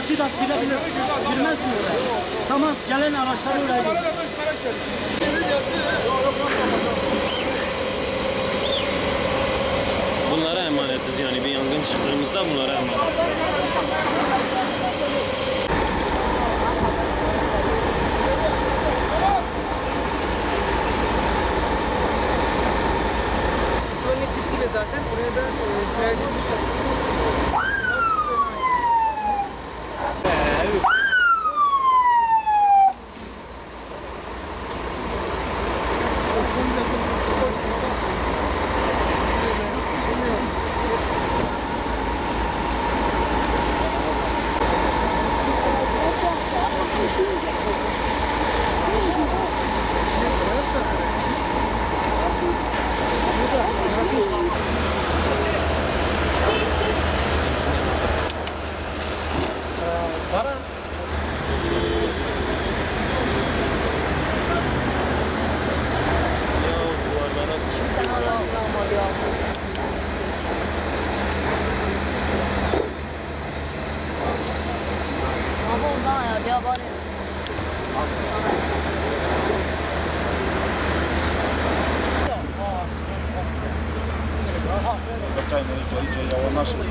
2 dakika gidebilir. Girmezsin oraya. Tamam, gelen araçlar oraya gidiyor. Bunlara emanetiz yani, bir yangın çıktığımızda bunlara emanet. Citroen'le tip gibi zaten buraya da sergilemişler. Çay, yavanlar şimdi.